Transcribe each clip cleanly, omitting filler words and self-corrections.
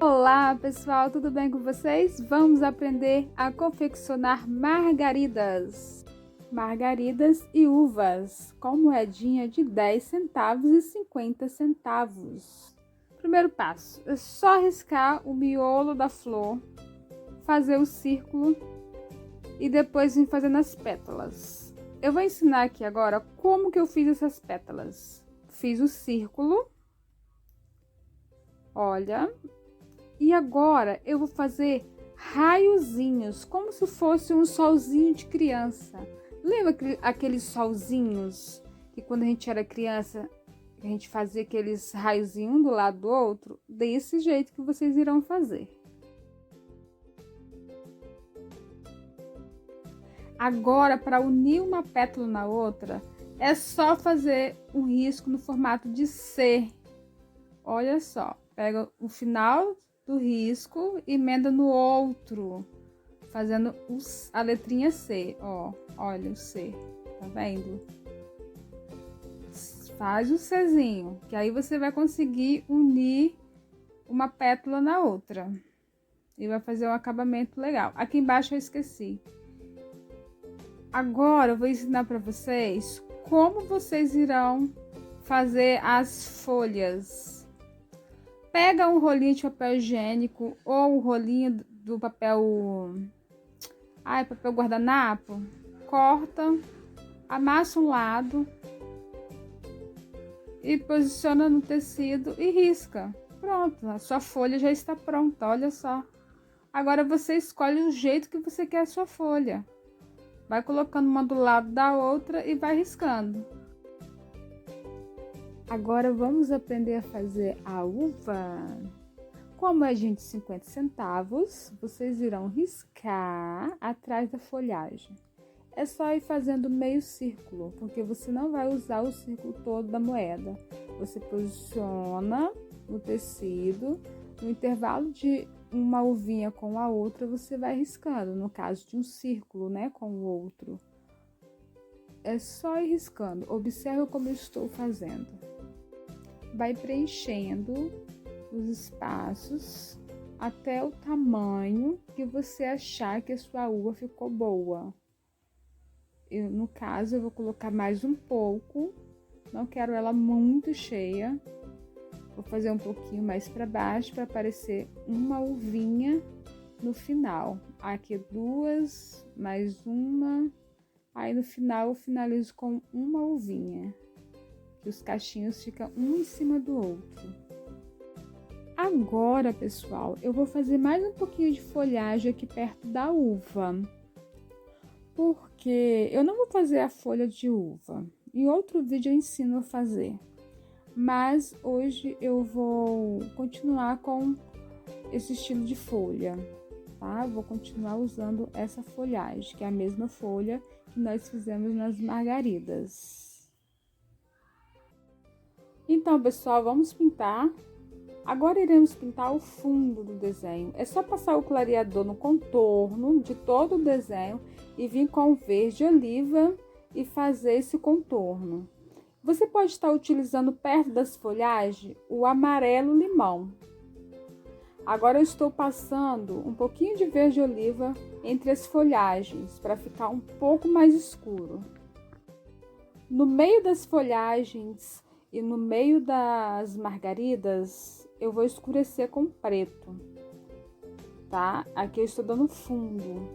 Olá pessoal, tudo bem com vocês? Vamos aprender a confeccionar margaridas. Margaridas e uvas com moedinha de 10 centavos e 50 centavos. Primeiro passo, é só riscar o miolo da flor, fazer o círculo e depois vir fazendo as pétalas. Eu vou ensinar aqui agora como que eu fiz essas pétalas. Fiz o círculo, olha. E agora eu vou fazer raiozinhos, como se fosse um solzinho de criança. Lembra aqueles solzinhos que quando a gente era criança, a gente fazia aqueles raiozinhos um do lado do outro? Desse jeito que vocês irão fazer. Agora, para unir uma pétala na outra, é só fazer um risco no formato de C. Olha só, pega o final do risco e emenda no outro, fazendo a letrinha C, ó, olha o C, tá vendo? Faz o Czinho, que aí você vai conseguir unir uma pétala na outra e vai fazer um acabamento legal. Aqui embaixo eu esqueci. Agora eu vou ensinar para vocês como vocês irão fazer as folhas. Pega um rolinho de papel higiênico ou o rolinho do papel guardanapo, corta, amassa um lado e posiciona no tecido e risca. Pronto, a sua folha já está pronta, olha só. Agora você escolhe o jeito que você quer a sua folha. Vai colocando uma do lado da outra e vai riscando. Agora vamos aprender a fazer a uva. Com a moedinha de 50 centavos, vocês irão riscar atrás da folhagem. É só ir fazendo meio círculo, porque você não vai usar o círculo todo da moeda. Você posiciona o tecido, no intervalo de uma uvinha com a outra, você vai riscando, no caso de um círculo, né, com o outro. É só ir riscando, observe como eu estou fazendo. Vai preenchendo os espaços até o tamanho que você achar que a sua uva ficou boa. No caso, eu vou colocar mais um pouco, não quero ela muito cheia. Vou fazer um pouquinho mais para baixo para aparecer uma uvinha no final. Aqui duas, mais uma. Aí no final eu finalizo com uma uvinha. Que os cachinhos ficam um em cima do outro. Agora, pessoal, eu vou fazer mais um pouquinho de folhagem aqui perto da uva. Porque eu não vou fazer a folha de uva. Em outro vídeo eu ensino a fazer. Mas hoje eu vou continuar com esse estilo de folha, tá? Vou continuar usando essa folhagem, que é a mesma folha que nós fizemos nas margaridas. Então, pessoal, vamos pintar. Agora iremos pintar o fundo do desenho. É só passar o clareador no contorno de todo o desenho e vir com o verde oliva e fazer esse contorno. Você pode estar utilizando perto das folhagens o amarelo limão. Agora eu estou passando um pouquinho de verde oliva entre as folhagens para ficar um pouco mais escuro. No meio das folhagens e no meio das margaridas, eu vou escurecer com preto, tá? Aqui eu estou dando fundo,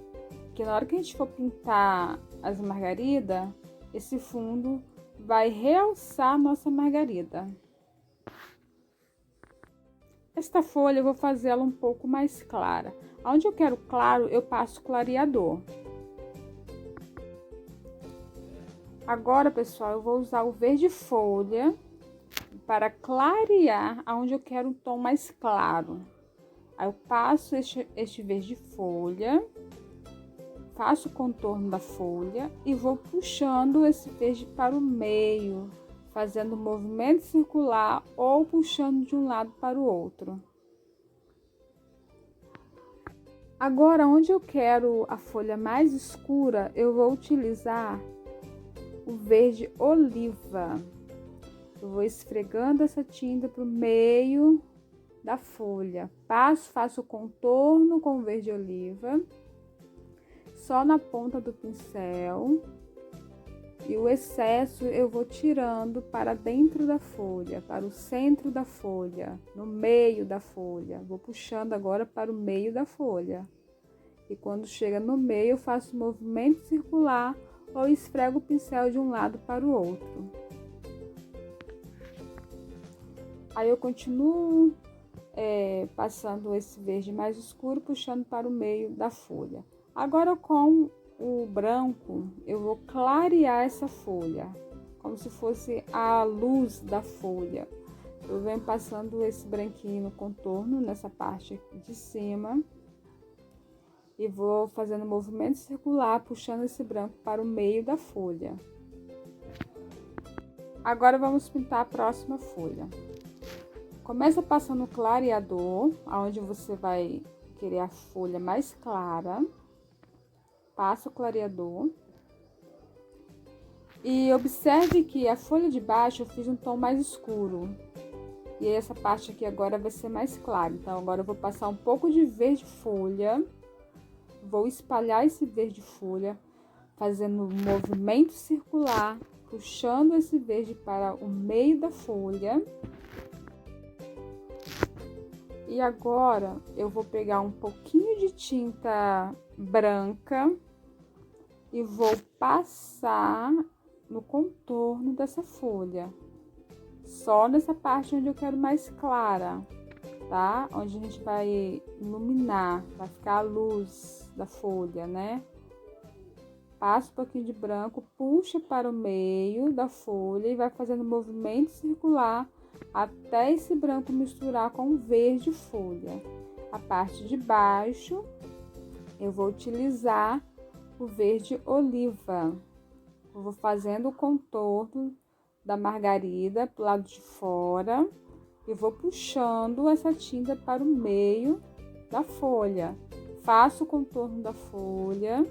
porque na hora que a gente for pintar as margaridas, esse fundo vai realçar a nossa margarida. Esta folha eu vou fazer ela um pouco mais clara. Onde eu quero claro, eu passo clareador. Agora, pessoal, eu vou usar o verde folha para clarear aonde eu quero um tom mais claro. Aí eu passo este verde folha, faço o contorno da folha e vou puxando esse verde para o meio, fazendo um movimento circular ou puxando de um lado para o outro. Agora, onde eu quero a folha mais escura, eu vou utilizar o verde oliva. Eu vou esfregando essa tinta pro meio da folha. Faço o contorno com verde oliva, só na ponta do pincel. E o excesso eu vou tirando para dentro da folha, para o centro da folha, no meio da folha. Vou puxando agora para o meio da folha. E quando chega no meio, eu faço um movimento circular ou esfrego o pincel de um lado para o outro. Aí eu continuo passando esse verde mais escuro, puxando para o meio da folha. Agora com o branco, eu vou clarear essa folha, como se fosse a luz da folha. Eu venho passando esse branquinho no contorno, nessa parte de cima. E vou fazendo movimento circular, puxando esse branco para o meio da folha. Agora vamos pintar a próxima folha. Começa passando o clareador, aonde você vai querer a folha mais clara. Passa o clareador. E observe que a folha de baixo eu fiz um tom mais escuro. E essa parte aqui agora vai ser mais clara. Então, agora eu vou passar um pouco de verde folha. Vou espalhar esse verde folha, fazendo um movimento circular, puxando esse verde para o meio da folha. E agora, eu vou pegar um pouquinho de tinta branca e vou passar no contorno dessa folha. Só nessa parte onde eu quero mais clara, tá? Onde a gente vai iluminar, vai ficar a luz da folha, né? Passa um pouquinho de branco, puxa para o meio da folha e vai fazendo movimento circular até esse branco misturar com o verde folha. A parte de baixo, eu vou utilizar o verde oliva. Eu vou fazendo o contorno da margarida pro lado de fora e vou puxando essa tinta para o meio da folha. Faço o contorno da folha,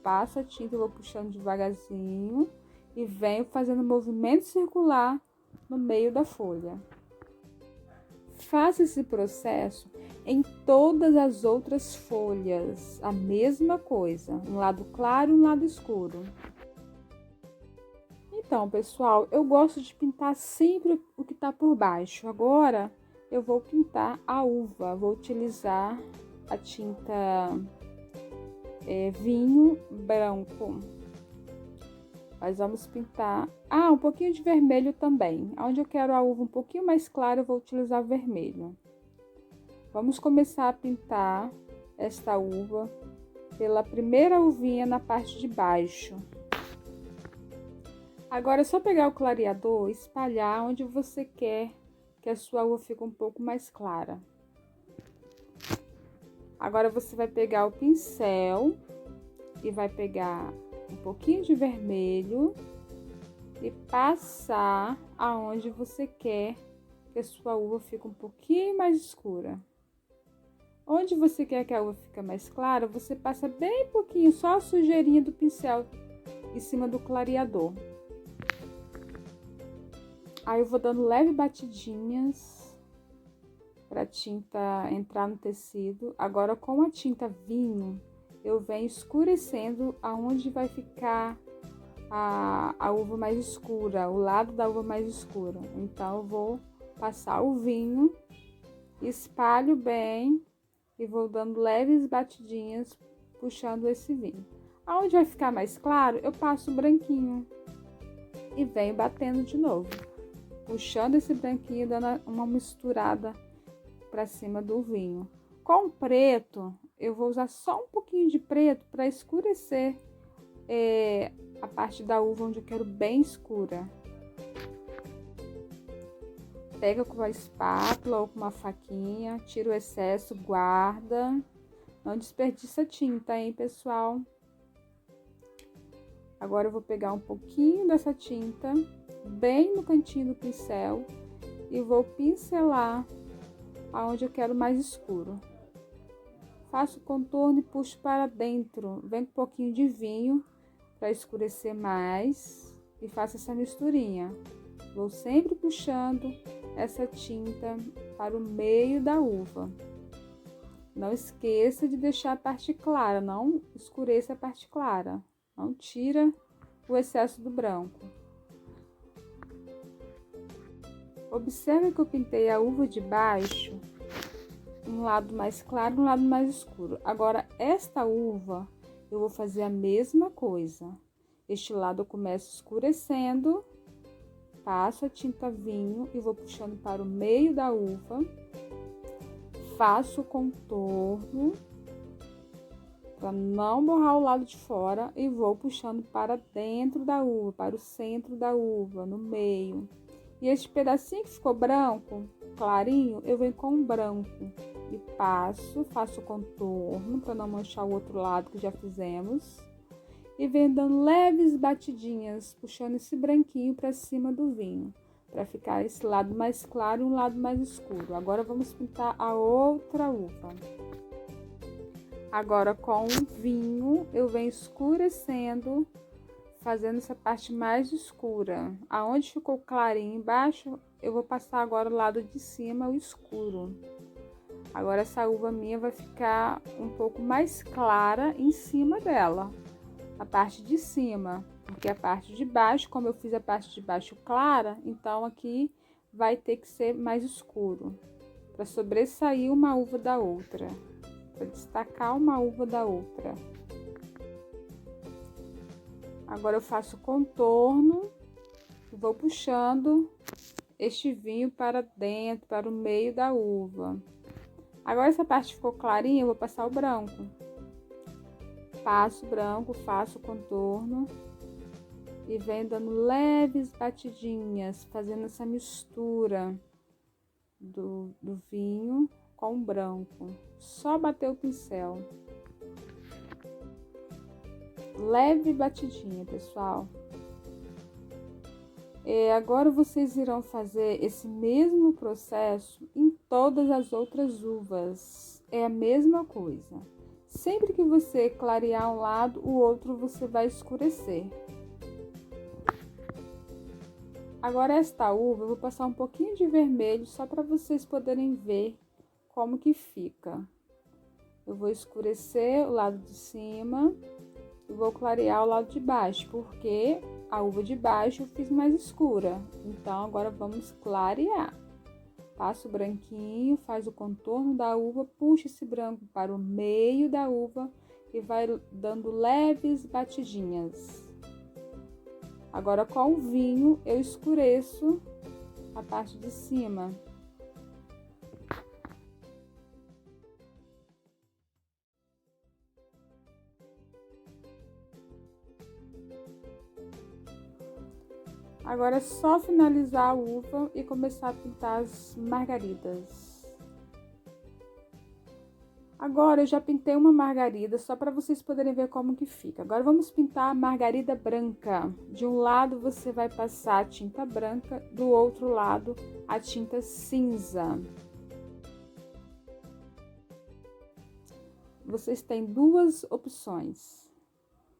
passo a tinta, vou puxando devagarzinho e venho fazendo movimento circular no meio da folha. Faça esse processo em todas as outras folhas, a mesma coisa, um lado claro e um lado escuro. Então, pessoal, eu gosto de pintar sempre o que está por baixo. Agora, eu vou pintar a uva, vou utilizar a tinta vinho branco. Nós vamos pintar... um pouquinho de vermelho também. Onde eu quero a uva um pouquinho mais clara, eu vou utilizar vermelho. Vamos começar a pintar esta uva pela primeira uvinha na parte de baixo. Agora é só pegar o clareador e espalhar onde você quer que a sua uva fique um pouco mais clara. Agora você vai pegar o pincel e vai pegar um pouquinho de vermelho e passar aonde você quer que a sua uva fique um pouquinho mais escura. Onde você quer que a uva fique mais clara, você passa bem pouquinho, só a sujeirinha do pincel em cima do clareador. Aí eu vou dando leve batidinhas para a tinta entrar no tecido. Agora, com a tinta vinho, eu venho escurecendo aonde vai ficar a uva mais escura, o lado da uva mais escura. Então, eu vou passar o vinho, espalho bem e vou dando leves batidinhas, puxando esse vinho. Aonde vai ficar mais claro, eu passo o branquinho e venho batendo de novo, puxando esse branquinho, dando uma misturada para cima do vinho. Com o preto, eu vou usar só um pouquinho de preto para escurecer a parte da uva onde eu quero bem escura. Pega com a espátula ou com uma faquinha, tira o excesso, guarda. Não desperdiça tinta, hein, pessoal? Agora eu vou pegar um pouquinho dessa tinta, bem no cantinho do pincel, e vou pincelar aonde eu quero mais escuro. Faço o contorno e puxo para dentro. Vem com um pouquinho de vinho para escurecer mais e faço essa misturinha. Vou sempre puxando essa tinta para o meio da uva. Não esqueça de deixar a parte clara, não escureça a parte clara. Não tira o excesso do branco. Observe que eu pintei a uva de baixo, um lado mais claro e um lado mais escuro. Agora, esta uva, eu vou fazer a mesma coisa. Este lado eu começo escurecendo, passo a tinta vinho e vou puxando para o meio da uva. Faço o contorno para não borrar o lado de fora e vou puxando para dentro da uva, para o centro da uva, no meio. E este pedacinho que ficou branco, clarinho, eu venho com branco e faço o contorno para não manchar o outro lado que já fizemos. E venho dando leves batidinhas, puxando esse branquinho para cima do vinho, para ficar esse lado mais claro e um lado mais escuro. Agora vamos pintar a outra uva. Agora com o vinho eu venho escurecendo, fazendo essa parte mais escura. Aonde ficou clarinho embaixo, eu vou passar agora o lado de cima, o escuro. Agora essa uva minha vai ficar um pouco mais clara em cima dela, a parte de cima, porque a parte de baixo, como eu fiz a parte de baixo clara, então aqui vai ter que ser mais escuro, para sobressair uma uva da outra, para destacar uma uva da outra. Agora eu faço o contorno e vou puxando este vinho para dentro, para o meio da uva. Agora essa parte ficou clarinha, eu vou passar o branco. Passo o branco, faço o contorno e venho dando leves batidinhas, fazendo essa mistura do vinho com o branco. Só bater o pincel. Leve batidinha, pessoal. Agora vocês irão fazer esse mesmo processo em todas as outras uvas. É a mesma coisa. Sempre que você clarear um lado, o outro você vai escurecer. Agora esta uva eu vou passar um pouquinho de vermelho só para vocês poderem ver como que fica. Eu vou escurecer o lado de cima e vou clarear o lado de baixo, porque a uva de baixo eu fiz mais escura. Então agora vamos clarear. Passa o branquinho, faz o contorno da uva, puxa esse branco para o meio da uva e vai dando leves batidinhas. Agora com o vinho eu escureço a parte de cima. Agora é só finalizar a uva e começar a pintar as margaridas. Agora eu já pintei uma margarida, só para vocês poderem ver como que fica. Agora vamos pintar a margarida branca. De um lado você vai passar a tinta branca, do outro lado a tinta cinza. Vocês têm duas opções.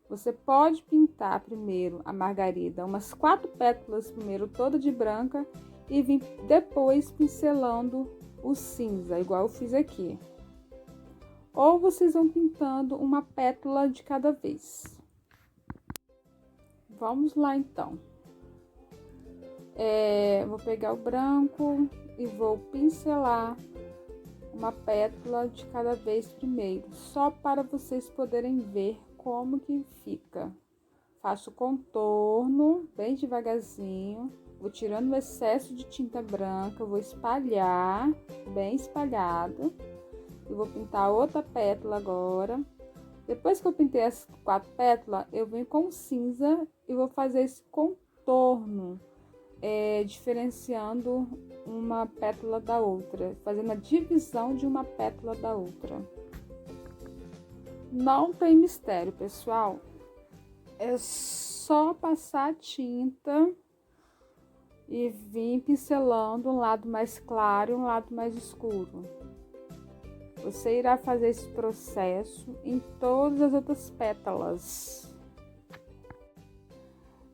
Você pode pintar primeiro a margarida, umas 4 pétalas primeiro, toda de branca, e vir depois pincelando o cinza, igual eu fiz aqui. Ou vocês vão pintando uma pétala de cada vez. Vamos lá, então. Vou pegar o branco e vou pincelar uma pétala de cada vez primeiro, só para vocês poderem ver como que fica. Faço o contorno bem devagarzinho, vou tirando o excesso de tinta branca, vou espalhar, bem espalhado, e vou pintar outra pétala agora. Depois que eu pintei as 4 pétalas, eu venho com cinza e vou fazer esse contorno, diferenciando uma pétala da outra, fazendo a divisão de uma pétala da outra. Não tem mistério, pessoal. É só passar a tinta e vir pincelando um lado mais claro e um lado mais escuro. Você irá fazer esse processo em todas as outras pétalas.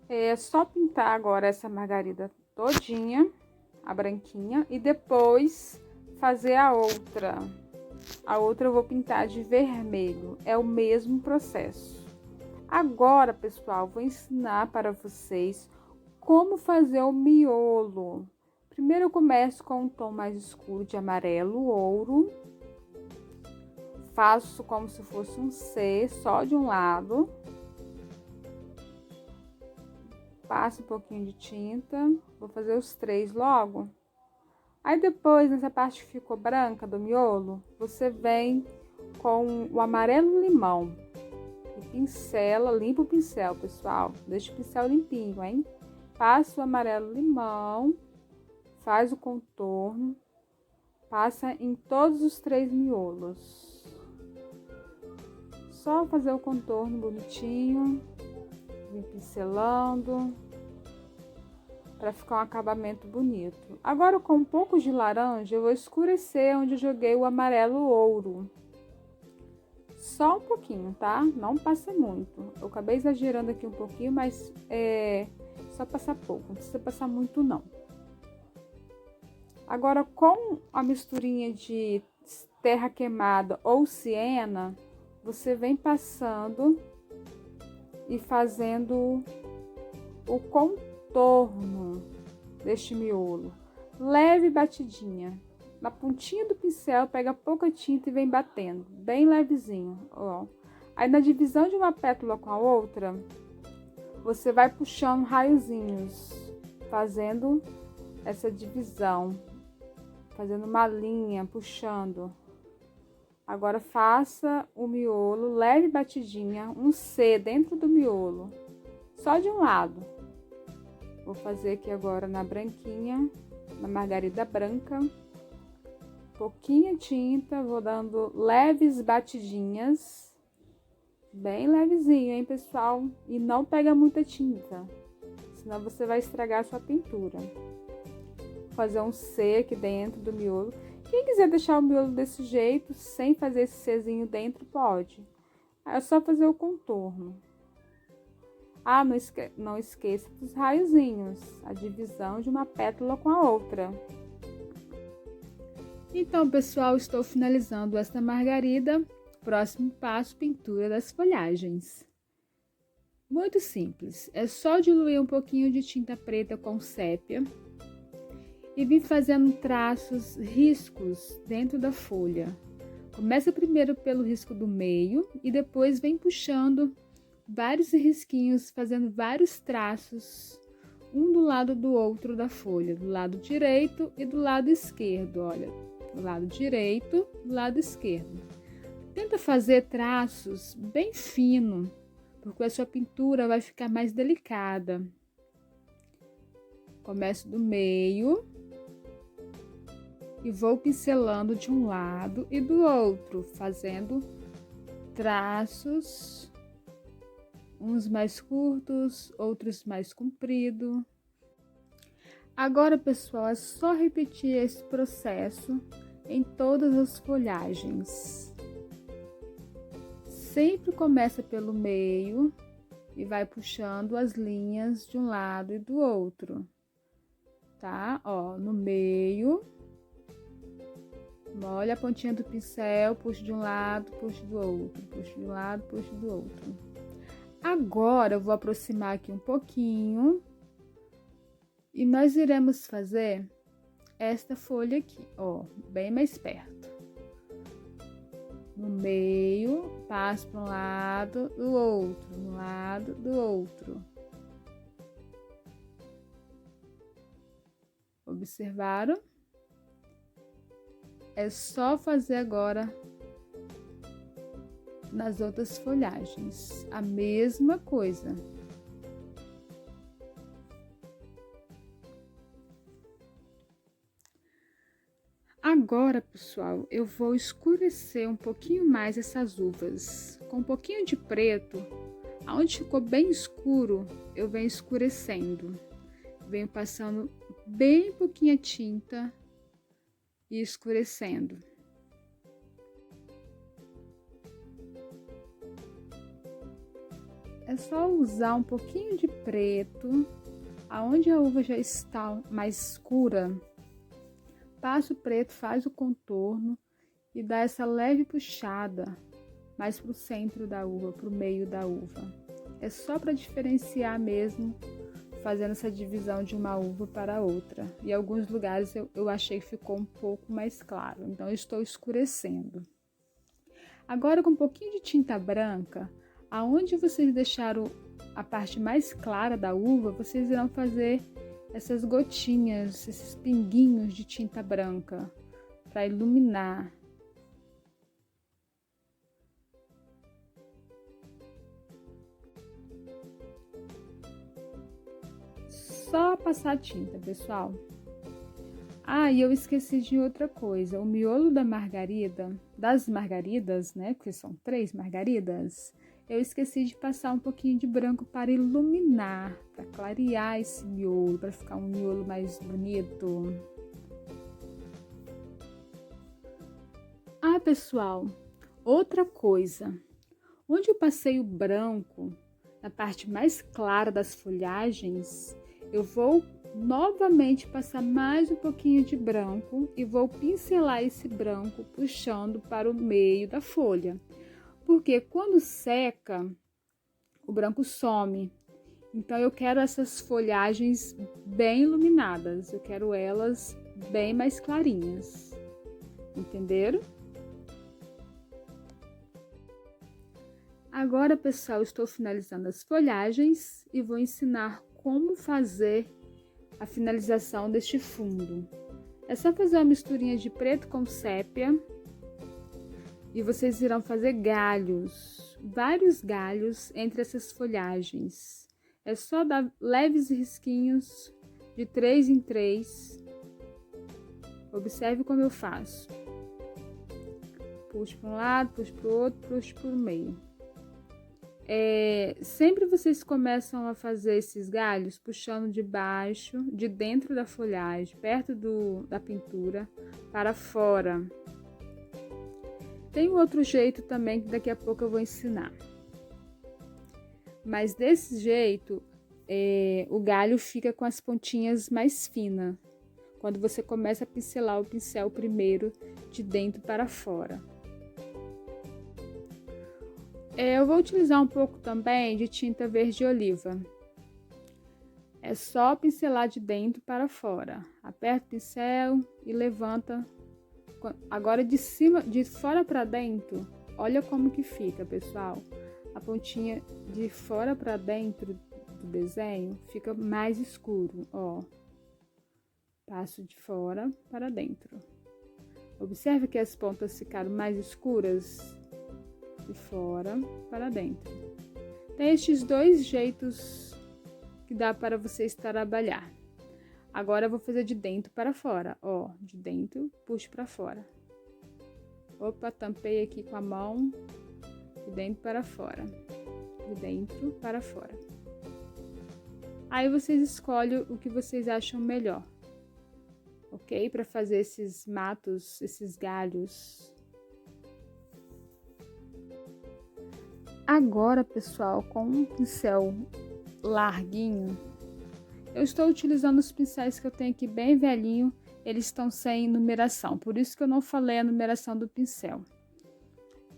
É só pintar agora essa margarida todinha. a branquinha, e depois fazer a outra. A outra eu vou pintar de vermelho, é o mesmo processo. Agora, pessoal, vou ensinar para vocês como fazer o miolo. Primeiro eu começo com um tom mais escuro de amarelo ouro. Faço como se fosse um C, só de um lado. Passo um pouquinho de tinta, vou fazer os 3 logo. Aí depois, nessa parte que ficou branca do miolo, você vem com o amarelo limão. E pincela, limpa o pincel, pessoal. Deixa o pincel limpinho, hein? Passa o amarelo limão, faz o contorno, passa em todos os 3 miolos. Só fazer o contorno bonitinho, vim pincelando, para ficar um acabamento bonito. Agora, com um pouco de laranja, eu vou escurecer onde eu joguei o amarelo ouro. Só um pouquinho, tá? Não passa muito. Eu acabei exagerando aqui um pouquinho, mas só passar pouco. Não precisa passar muito, não. Agora, com a misturinha de terra queimada ou siena, você vem passando e fazendo o contorno deste miolo. Leve batidinha. Na pontinha do pincel, pega pouca tinta e vem batendo, bem levezinho, ó. Aí, na divisão de uma pétala com a outra, você vai puxando raiozinhos, fazendo essa divisão, fazendo uma linha, puxando. Agora, faça o miolo, leve batidinha, um C dentro do miolo, só de um lado. Vou fazer aqui agora na branquinha, na margarida branca. Pouquinha tinta, vou dando leves batidinhas, bem levezinho, hein, pessoal? E não pega muita tinta, senão você vai estragar a sua pintura. Vou fazer um C aqui dentro do miolo. Quem quiser deixar o miolo desse jeito, sem fazer esse Czinho dentro, pode. Aí é só fazer o contorno. Ah, não esqueça dos raiozinhos, a divisão de uma pétala com a outra. Então, pessoal, estou finalizando esta margarida. Próximo passo, pintura das folhagens. Muito simples, é só diluir um pouquinho de tinta preta com sépia e vir fazendo traços, riscos dentro da folha. Começa primeiro pelo risco do meio e depois vem puxando vários risquinhos, fazendo vários traços, um do lado do outro da folha, do lado direito e do lado esquerdo, olha, do lado direito, do lado esquerdo. Tenta fazer traços bem fino, porque a sua pintura vai ficar mais delicada. Começo do meio e vou pincelando de um lado e do outro, fazendo traços, uns mais curtos, outros mais compridos. Agora, pessoal, é só repetir esse processo em todas as folhagens. Sempre começa pelo meio e vai puxando as linhas de um lado e do outro, tá? Ó, no meio, molha a pontinha do pincel, puxa de um lado, puxa do outro, puxa de um lado, puxa do outro. Agora, eu vou aproximar aqui um pouquinho e nós iremos fazer esta folha aqui, ó, bem mais perto. No meio, passo para um lado, do outro, no lado, do outro. Observaram? É só fazer agora nas outras folhagens, a mesma coisa. Agora, pessoal, eu vou escurecer um pouquinho mais essas uvas. Com um pouquinho de preto, aonde ficou bem escuro, eu venho escurecendo. Venho passando bem pouquinha tinta e escurecendo. É só usar um pouquinho de preto, aonde a uva já está mais escura, passa o preto, faz o contorno e dá essa leve puxada mais para o centro da uva, para o meio da uva. É só para diferenciar mesmo, fazendo essa divisão de uma uva para outra. E em alguns lugares eu achei que ficou um pouco mais claro, então eu estou escurecendo. Agora, com um pouquinho de tinta branca, aonde vocês deixaram a parte mais clara da uva, vocês irão fazer essas gotinhas, esses pinguinhos de tinta branca para iluminar. Só passar tinta, pessoal. Ah, e eu esqueci de outra coisa. O miolo da margarida, das margaridas, né? Porque são 3 margaridas. Eu esqueci de passar um pouquinho de branco para iluminar, para clarear esse miolo, para ficar um miolo mais bonito. Ah, pessoal, outra coisa. Onde eu passei o branco, na parte mais clara das folhagens, eu vou novamente passar mais um pouquinho de branco e vou pincelar esse branco puxando para o meio da folha. Porque quando seca, o branco some. Então eu quero essas folhagens bem iluminadas, eu quero elas bem mais clarinhas. Entenderam? Agora, pessoal, estou finalizando as folhagens e vou ensinar como fazer a finalização deste fundo. É só fazer uma misturinha de preto com sépia e vocês irão fazer galhos, vários galhos entre essas folhagens. É só dar leves risquinhos de 3 em 3. Observe como eu faço. Puxo para um lado, puxo para o outro, puxo para o meio. Sempre vocês começam a fazer esses galhos puxando de baixo, de dentro da folhagem, perto da pintura, para fora. Tem outro jeito também que daqui a pouco eu vou ensinar. Mas desse jeito, o galho fica com as pontinhas mais finas, quando você começa a pincelar o pincel primeiro de dentro para fora. Eu vou utilizar um pouco também de tinta verde oliva. É só pincelar de dentro para fora. Aperta o pincel e levanta. Agora de fora para dentro, olha como que fica, pessoal. A pontinha de fora para dentro do desenho fica mais escuro, ó. Passo de fora para dentro. Observe que as pontas ficaram mais escuras. De fora para dentro. Tem estes 2 jeitos que dá para vocês trabalhar. Agora eu vou fazer de dentro para fora, ó, de dentro, puxo para fora. Opa, tampei aqui com a mão, de dentro para fora, de dentro para fora. Aí vocês escolhem o que vocês acham melhor, ok? Para fazer esses matos, esses galhos. Agora, pessoal, com um pincel larguinho, eu estou utilizando os pincéis que eu tenho aqui bem velhinho, eles estão sem numeração, por isso que eu não falei a numeração do pincel.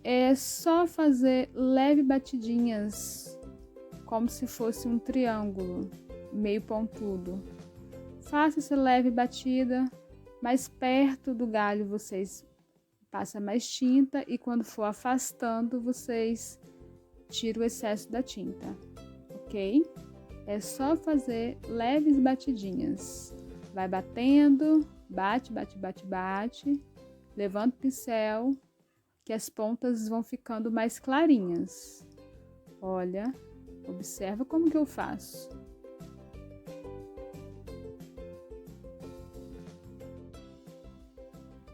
É só fazer leve batidinhas, como se fosse um triângulo, meio pontudo. Faça essa leve batida, mais perto do galho vocês passam mais tinta e quando for afastando, vocês tira o excesso da tinta, ok? É só fazer leves batidinhas. Vai batendo, bate, bate, bate, bate. Levanta o pincel, que as pontas vão ficando mais clarinhas. Olha, observa como que eu faço.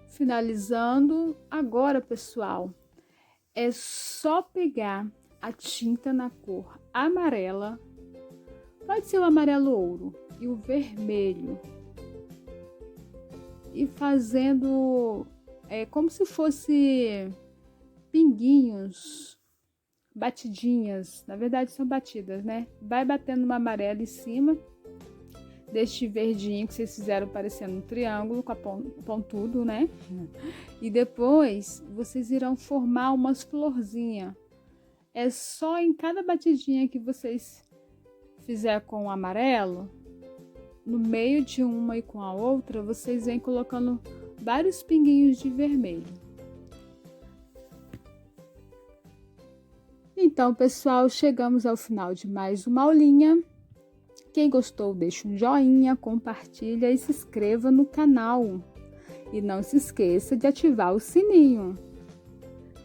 Finalizando, agora, pessoal, é só pegar a tinta na cor amarela, pode ser o amarelo ouro e o vermelho, e fazendo como se fosse pinguinhos, batidinhas, na verdade são batidas, né? Vai batendo uma amarela em cima, deste verdinho que vocês fizeram parecendo um triângulo com a pontudo, né? E depois vocês irão formar umas florzinhas. É só em cada batidinha que vocês fizer com o amarelo, no meio de uma e com a outra, vocês vêm colocando vários pinguinhos de vermelho. Então, pessoal, chegamos ao final de mais uma aulinha. Quem gostou, deixa um joinha, compartilha e se inscreva no canal. E não se esqueça de ativar o sininho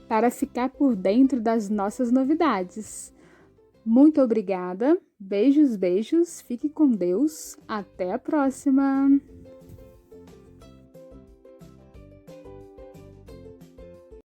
para ficar por dentro das nossas novidades. Muito obrigada, beijos, beijos, fique com Deus, até a próxima!